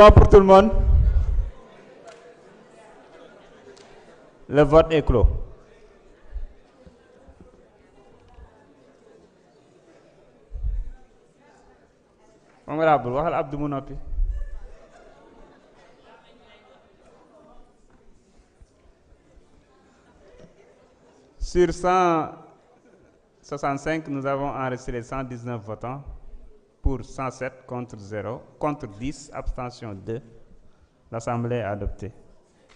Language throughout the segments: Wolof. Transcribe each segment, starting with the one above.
bon pour tout le monde? Le vote est clos. Honorable, waxal Abdou mu noppi. Sur 165, nous avons enregistré 119 votants, pour 107, contre 0, contre 10, abstention 2. L'Assemblée est adoptée.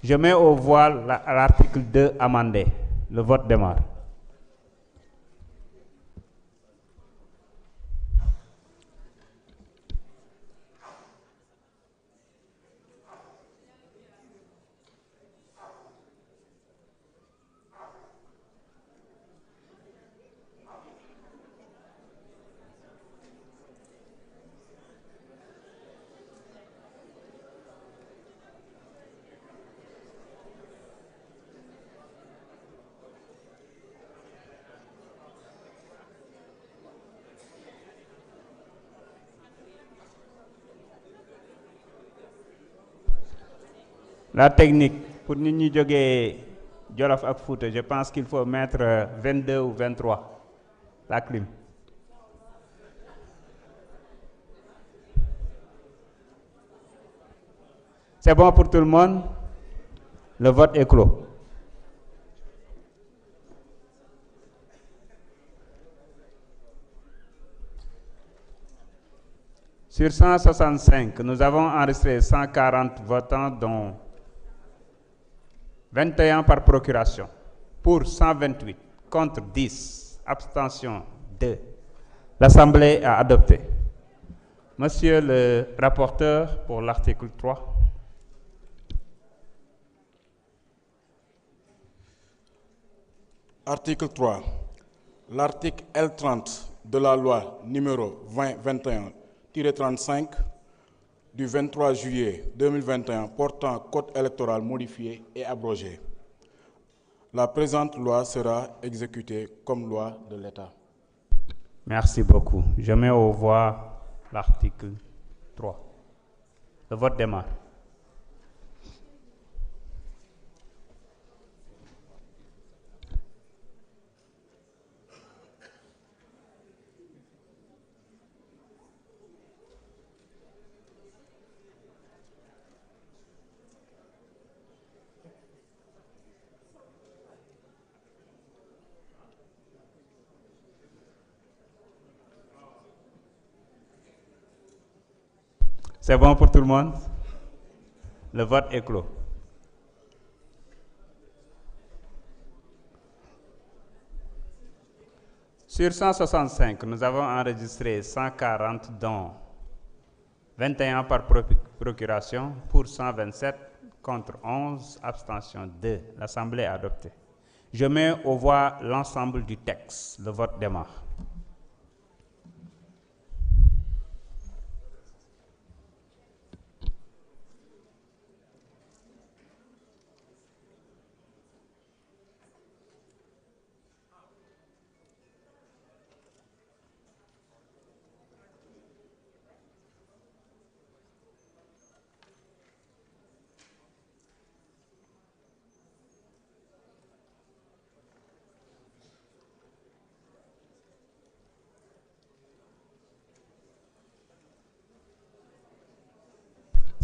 Je mets au voie l'article 2 amendé. Le vote démarre. La technique, pour nous qui jouons Jolof ak Fouta, je pense qu'il faut mettre 22 ou 23, la clim. C'est bon pour tout le monde? Le vote est clos. Sur 165, nous avons enregistré 140 votants, dont 21 par procuration, pour 128, contre 10, abstention 2. L'Assemblée a adopté. Monsieur le rapporteur pour l'article 3. Article 3. L'article L30 de la loi numéro 2021-35 du 23 juillet 2021 portant code électoral modifié et abrogé. La présente loi sera exécutée comme loi de l'État. Merci beaucoup. Je mets au voie l'article 3. Le vote démarre. C'est bon pour tout le monde? Le vote est clos. Sur 165, nous avons enregistré 140, dont 21 par procuration, pour 127, contre 11, abstention 2. L'Assemblée est adoptée. Je mets au voie l'ensemble du texte. Le vote démarre.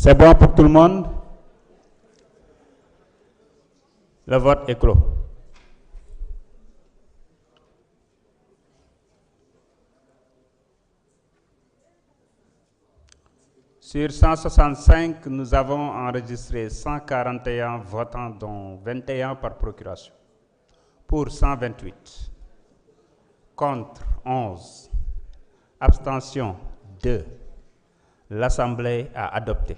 C'est bon pour tout le monde? Le vote est clos. Sur 165, nous avons enregistré 141 votants, dont 21 par procuration, pour 128, contre 11, abstention 2. L'Assemblée a adopté.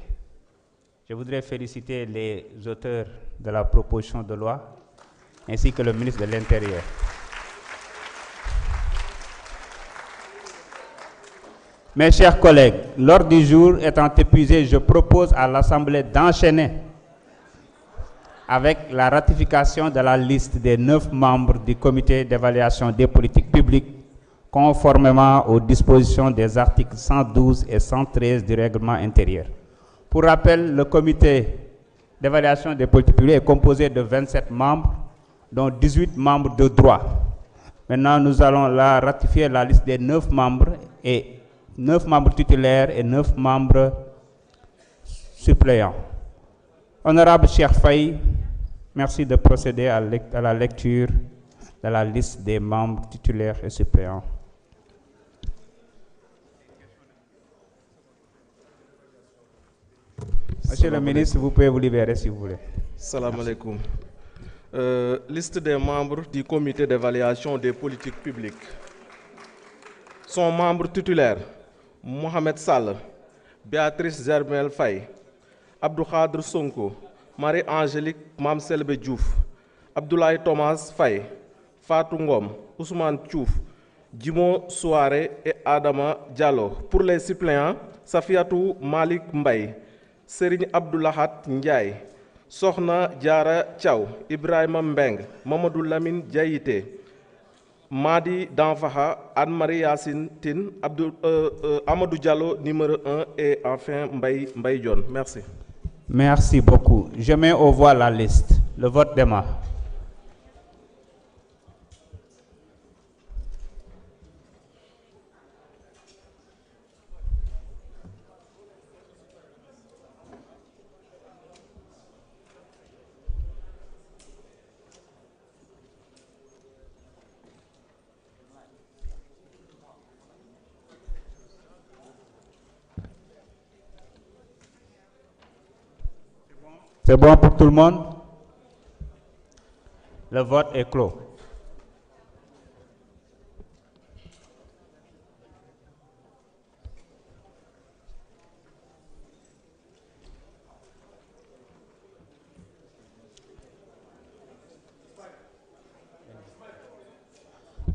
Je voudrais féliciter les auteurs de la proposition de loi, ainsi que le ministre de l'Intérieur. Mes chers collègues, l'ordre du jour étant épuisé, je propose à l'Assemblée d'enchaîner avec la ratification de la liste des 9 membres du comité d'évaluation des politiques publiques, conformément aux dispositions des articles 112 et 113 du règlement intérieur. Pour rappel, le comité d'évaluation des politiques publiques est composé de 27 membres, dont 18 membres de droit. Maintenant, nous allons là ratifier la liste des 9 membres, et 9 membres titulaires et 9 membres suppléants. Honorable Cheikh Faye, merci de procéder à la lecture de la liste des membres titulaires et suppléants. Monsieur le ministre, vous pouvez vous libérer si vous voulez. Salam alaikum. Liste des membres du comité d'évaluation des politiques publiques. Sont membres titulaires Mohamed Sall, Béatrice Germel Faye, Abdou Khadr Sonko, Marie-Angélique Mamselbe Diouf, Abdoulaye Thomas Faye, Fatou Ngom, Ousmane Diouf, Djimo Souare et Adama Diallo. Pour les suppléants, Safiatou Malik Mbaye, Serigne Abdoulahat Ndiaye, Sokhna Diara Thiaw, Ibrahima Mbeng, Mamadou Lamine Diaïté, Madi Danfaha, Anne-Marie Yassine Tine, Amadou Diallo numéro 1 et enfin Mbaye Dione. Merci. Merci beaucoup. Je mets au voie la liste. Le vote démarre. C'est bon pour tout le monde? Le vote est clos.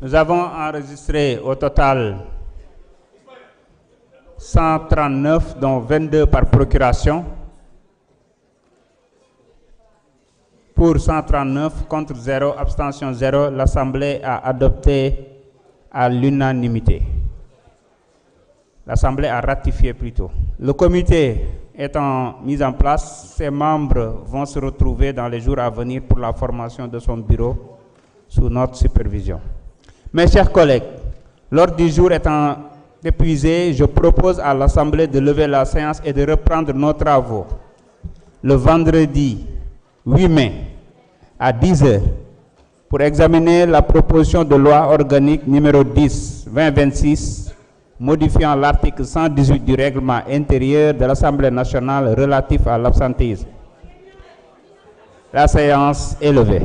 Nous avons enregistré au total 139, dont 22 par procuration. Pour 139, contre 0, abstention 0, l'Assemblée a adopté à l'unanimité. L'Assemblée a ratifié plutôt. Le comité étant mis en place, ses membres vont se retrouver dans les jours à venir pour la formation de son bureau sous notre supervision. Mes chers collègues, l'ordre du jour étant épuisé, je propose à l'Assemblée de lever la séance et de reprendre nos travaux le vendredi 8 mai à 10 h pour examiner la proposition de loi organique numéro 10/2026 modifiant l'article 118 du règlement intérieur de l'Assemblée nationale relatif à l'absentéisme. La séance est levée.